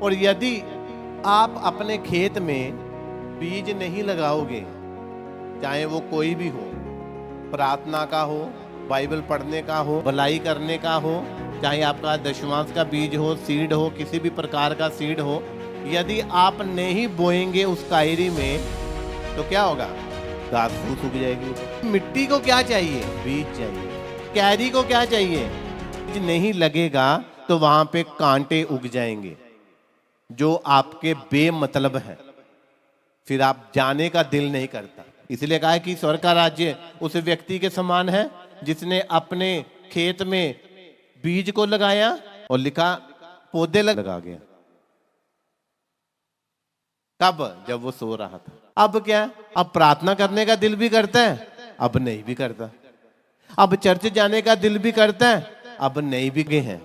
और यदि आप अपने खेत में बीज नहीं लगाओगे, चाहे वो कोई भी हो, प्रार्थना का हो, बाइबल पढ़ने का हो, भलाई करने का हो, चाहे आपका दशमांश का बीज हो, सीड हो, किसी भी प्रकार का सीड हो, यदि आप नहीं बोएंगे उस कायरी में तो क्या होगा? घास फूस उग जाएगी। मिट्टी को क्या चाहिए? बीज चाहिए। कैरी को क्या चाहिए? बीज नहीं लगेगा तो वहां पे कांटे उग जाएंगे जो आपके बेमतलब है, फिर आप जाने का दिल नहीं करता। इसलिए कहा है कि स्वर्ग का राज्य उस व्यक्ति के समान है जिसने अपने खेत में बीज को लगाया और लिखा पौधे लगा गया। कब? जब वो सो रहा था। अब क्या? अब प्रार्थना करने का दिल भी करता है, अब नहीं भी करता। अब चर्च जाने का दिल भी करता है, अब नहीं भी गए हैं।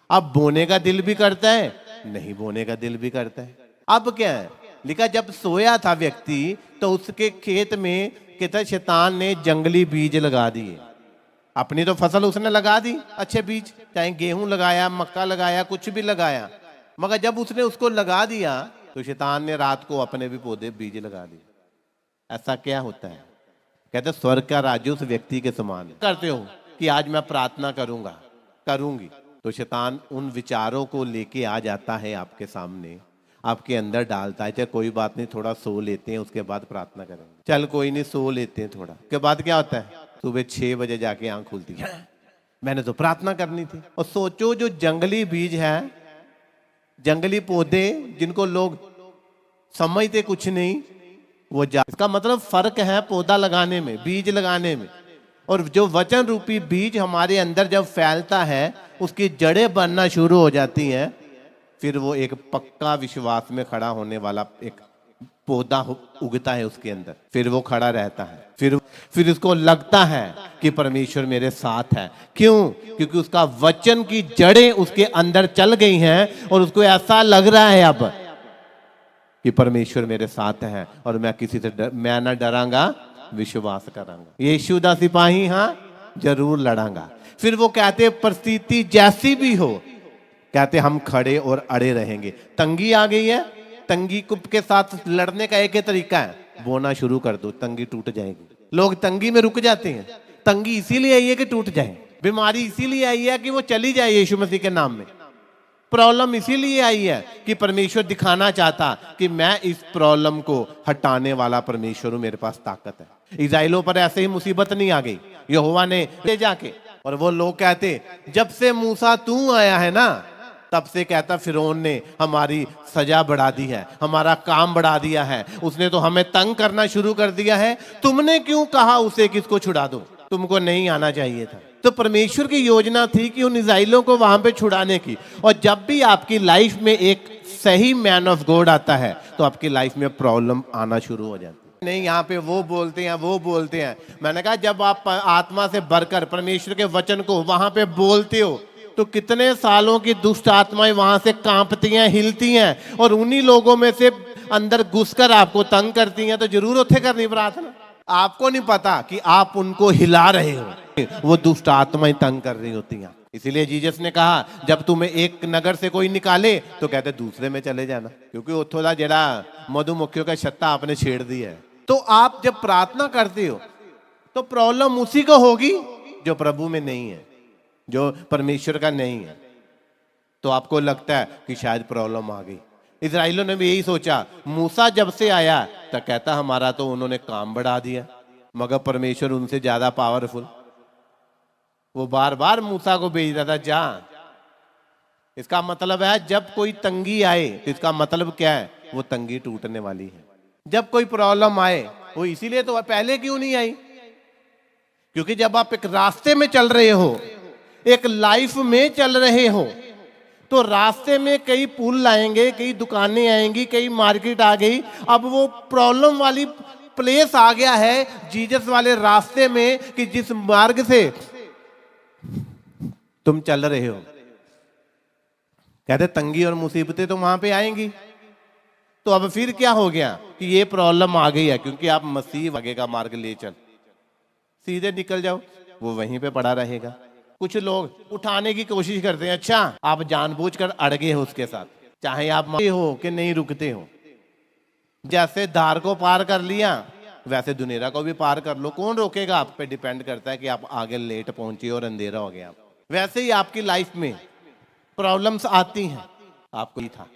अब बोने का दिल भी करता है, नहीं बोने का दिल भी करता है। अब क्या है? लिखा जब सोया था व्यक्ति तो उसके खेत में कहता शैतान ने जंगली बीज लगा दिए। अपनी तो फसल उसने लगा दी, अच्छे बीज, चाहे गेहूं लगाया, मक्का लगाया, कुछ भी लगाया, मगर जब उसने उसको लगा दिया तो शैतान ने रात को अपने भी पौधे बीज लगा दिए। ऐसा क्या होता है? कहते स्वर्ग का राज्य उस व्यक्ति के समान है। करते हो कि आज मैं प्रार्थना करूंगा, करूंगी, तो शैतान उन विचारों को लेके आ जाता है आपके सामने, आपके अंदर डालता है। चल कोई बात नहीं, थोड़ा सो लेते हैं, उसके बाद प्रार्थना करेंगे। चल कोई नहीं, सो लेते हैं थोड़ा। के बाद क्या होता है? सुबह 6 बजे जाके आंख खुलती है, मैंने तो प्रार्थना करनी थी। और सोचो जो जंगली बीज है, जंगली पौधे जिनको लोग समझते कुछ नहीं, वो इसका मतलब फर्क है पौधा लगाने में, बीज लगाने में। और जो वचन रूपी बीज हमारे अंदर जब फैलता है, उसकी जड़ें बनना शुरू हो जाती हैं, फिर वो एक पक्का विश्वास में खड़ा होने वाला एक पौधा उगता है उसके अंदर। फिर वो खड़ा रहता है, फिर उसको लगता है कि परमेश्वर मेरे साथ है। क्यों? क्योंकि उसका वचन की जड़ें उसके अंदर चल गई हैं और उसको ऐसा लग रहा है अब कि परमेश्वर मेरे साथ है और मैं किसी से मैं ना डरांगा, विश्वास करांगा। यीशु दा सिपाही हाँ जरूर लड़ांगा। फिर वो कहते परिस्थिति जैसी भी हो, कहते हम खड़े और अड़े रहेंगे। तंगी आ गई है, तंगी के साथ लड़ने का एक ही तरीका है, बोना शुरू कर दो, तंगी टूट जाएगी। लोग तंगी में रुक जाते हैं। तंगी इसीलिए आई है कि टूट जाए, बीमारी इसीलिए आई है कि वो चली जाए यीशु मसीह के नाम में। प्रॉब्लम इसीलिए आई है कि परमेश्वर दिखाना चाहता कि मैं इस प्रॉब्लम को हटाने वाला परमेश्वर हूं, मेरे पास ताकत है। इस्राएलियों पर ऐसे ही मुसीबत नहीं आ गई, यहोवा ने ले जाके। और वो लोग कहते जब से मूसा तू आया है ना, तब से कहता फिरौन ने हमारी सजा बढ़ा दी है, हमारा काम बढ़ा दिया है, उसने तो हमें तंग करना शुरू कर दिया है। तुमने क्यों कहा उसे कि इसको छुड़ा दो? तुमको नहीं आना चाहिए था। तो परमेश्वर की योजना थी कि उन इस्राएलियों को वहां पे छुड़ाने की। और जब भी आपकी लाइफ में एक सही मैन ऑफ गॉड आता है तो आपकी लाइफ में प्रॉब्लम आना शुरू हो जाती है। नहीं, यहाँ पे वो बोलते हैं, वो बोलते हैं। मैंने कहा जब आप आत्मा से भरकर परमेश्वर के वचन को वहां पे बोलते हो तो कितने सालों की दुष्ट आत्माएं वहां से कांपती हैं, हिलती हैं, और उन्हीं लोगों में से अंदर घुसकर आपको तंग करती हैं। तो जरूर उठे करनी प्रार्थना। आपको नहीं पता कि आप उनको हिला रहे हो, वो दुष्ट आत्माएं तंग कर रही होती हैं। इसीलिए जीसस ने कहा जब तुम्हें एक नगर से कोई निकाले तो कहते दूसरे में चले जाना, क्योंकि वो थोड़ा जरा मधुमक्खियों का छत्ता आपने छेड़ दी है। तो आप जब प्रार्थना करते हो तो प्रॉब्लम उसी को होगी जो प्रभु में नहीं है, जो परमेश्वर का नहीं है। तो आपको लगता है कि शायद प्रॉब्लम आ गई। इस्राएलियों ने भी यही सोचा। मूसा जब से आया तो कहता हमारा तो उन्होंने काम बढ़ा दिया, मगर परमेश्वर उनसे ज्यादा पावरफुल, वो बार बार मूसा को भेज रहा था जा। इसका मतलब है जब कोई तंगी आए तो इसका मतलब क्या है? वो तंगी टूटने वाली है। जब कोई प्रॉब्लम आए, वो इसीलिए तो पहले क्यों नहीं आई? क्योंकि जब आप एक रास्ते में चल रहे हो, एक लाइफ में चल रहे हो, तो रास्ते में कई पुल आएंगे, कई दुकानें आएंगी, कई मार्केट आ गई। अब वो प्रॉब्लम वाली प्लेस आ गया है जीसस वाले रास्ते में कि जिस मार्ग से तुम चल रहे हो। कहते तंगी और मुसीबतें तो वहां पे आएंगी। तो अब फिर क्या हो गया कि ये प्रॉब्लम आ गई है, क्योंकि आप मसीह आगे का मार्ग ले चल, सीधे निकल जाओ, वो वहीं पे पड़ा रहेगा। कुछ लोग उठाने की कोशिश करते हैं। अच्छा, आप जानबूझकर अड़ गए हो उसके साथ, चाहे आप हो कि नहीं रुकते हो। जैसे धार को पार कर लिया वैसे दुनेरा को भी पार कर लो, कौन रोकेगा? आप पे डिपेंड करता है कि आप आगे लेट पहुंचे और अंधेरा हो गया। वैसे ही आपकी लाइफ में प्रॉब्लम्स आती हैं। आपको ही था,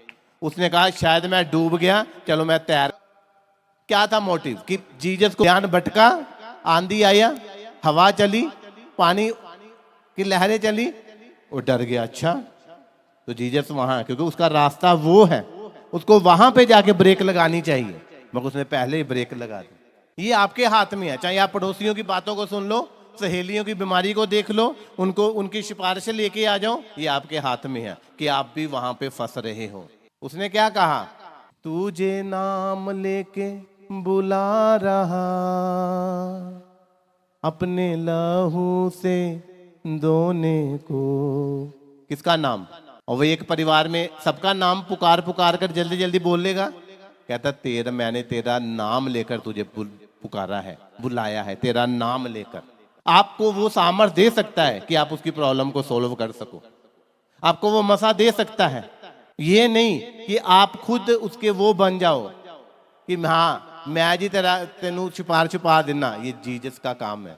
उसने कहा शायद मैं डूब गया, चलो मैं तैर। क्या था मोटिव? कि जीसस को ध्यान भटका, आंधी आया, हवा चली, पानी की लहरें चली, वो डर गया। अच्छा तो जीसस वहां, क्योंकि उसका रास्ता वो है, उसको वहां पे जाके ब्रेक लगानी चाहिए, मगर उसने पहले ही ब्रेक लगा दी। ये आपके हाथ में है। चाहे आप पड़ोसियों की बातों को सुन लो, सहेलियों की बीमारी को देख लो, उनको उनकी सिफारिशें लेके आ जाओ, ये आपके हाथ में है कि आप भी वहां पे फंस रहे हो। उसने क्या कहा? तुझे नाम लेके बुला रहा, अपने लहू से धोने को। किसका नाम? और वो एक परिवार में सबका नाम पुकार पुकार कर जल्दी जल्दी बोल लेगा। कहता तेरा, मैंने तेरा नाम लेकर तुझे पुकारा है, बुलाया है, तेरा नाम लेकर। आपको वो सामर्थ्य दे सकता है कि आप उसकी प्रॉब्लम को सोल्व कर सको, आपको वो मसा दे सकता है। ये नहीं कि आप खुद उसके वो बन जाओ कि हाँ मैं जी तेरा तेनू छुपा देना। ये जीसस का काम है,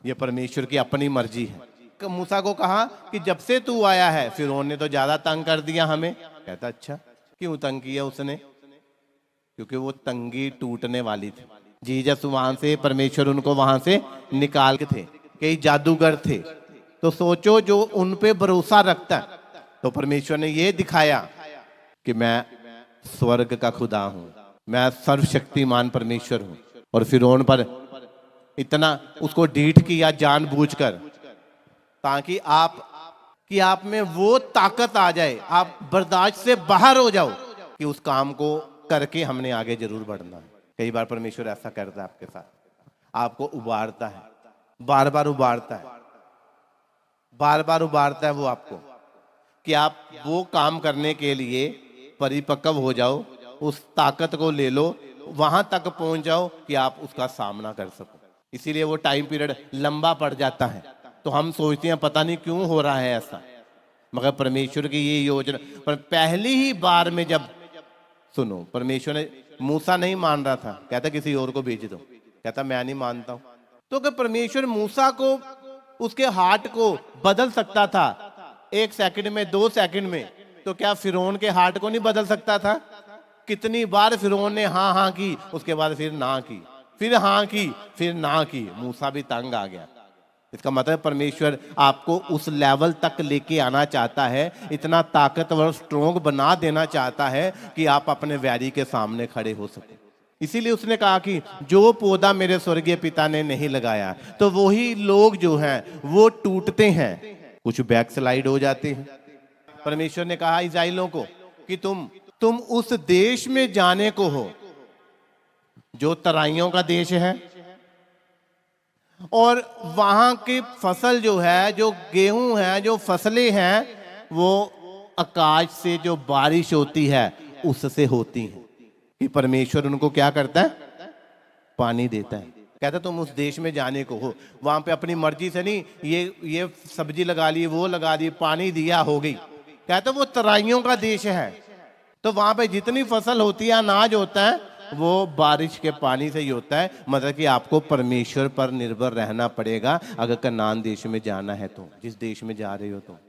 ये परमेश्वर की अपनी मर्जी है। मूसा को कहा कि जब से तू आया है फिरौन ने तो ज्यादा तंग कर दिया हमें। कहता अच्छा क्यों तंग किया उसने? क्योंकि वो तंगी टूटने वाली थी। जीसस वहां से, परमेश्वर उनको वहां से निकाल के थे। कई जादूगर थे, तो सोचो जो उन पे भरोसा रखता है, तो परमेश्वर ने ये दिखाया कि मैं स्वर्ग का खुदा हूं, मैं सर्वशक्तिमान परमेश्वर हूं। और फिरौन पर इतना उसको ढीठ किया जानबूझकर, ताकि आप में वो ताकत आ जाए, आप बर्दाश्त से बाहर हो जाओ कि उस काम को करके हमने आगे जरूर बढ़ना है। कई बार परमेश्वर ऐसा करता है आपके साथ, आपको उबारता है, बार बार उबारता है, बार बार उबारता है वो आपको, कि आप वो काम करने के लिए परिपक्व हो जाओ, उस ताकत को ले लो, वहां तक पहुंच जाओ कि आप उसका सामना कर सको। इसीलिए वो टाइम पीरियड लंबा पड़ जाता है। तो हम सोचते हैं पता नहीं क्यों हो रहा है ऐसा, मगर परमेश्वर की ये योजना। पर पहली ही बार में जब सुनो, परमेश्वर ने, मूसा नहीं मान रहा था, कहता किसी और को भेज दो, कहता मैं नहीं मानता हूं। तो अगर परमेश्वर मूसा को, उसके हार्ट को बदल सकता था 1 सेकंड में, 2 सेकंड में, तो क्या फिरौन के हार्ट को नहीं बदल सकता था? कितनी बार फिरौन ने हाँ हाँ की, उसके बाद फिर ना की, फिर हाँ की, फिर ना की, मूसा भी तंग आ गया। इसका मतलब परमेश्वर आपको उस लेवल तक लेके आना चाहता है, इतना ताकतवर स्ट्रोंग बना देना चाहता है कि आप अपने वैरी के सामने खड़े हो सके। इसीलिए उसने कहा कि जो पौधा मेरे स्वर्गीय पिता ने नहीं लगाया, तो वही लोग जो हैं वो टूटते हैं, कुछ बैकस्लाइड हो जाते हैं। परमेश्वर ने कहा इस्राएलियों को कि तुम उस देश में जाने को हो जो तराइयों का देश है, और वहां की फसल जो है, जो गेहूं है, जो फसलें हैं, वो आकाश से जो बारिश होती है उससे होती हैं। कि परमेश्वर उनको क्या करता है? पानी देता है। कहता तुम उस देश में जाने को हो, वहां पे अपनी मर्जी से नहीं, ये सब्जी लगा ली, वो लगा दी, पानी दिया, हो गई। कहता वो तराइयों का देश है, तो वहां पे जितनी फसल होती है, अनाज होता है, वो बारिश के पानी से ही होता है। मतलब कि आपको परमेश्वर पर निर्भर रहना पड़ेगा अगर कनान देश में जाना है तो, जिस देश में जा रहे हो तो।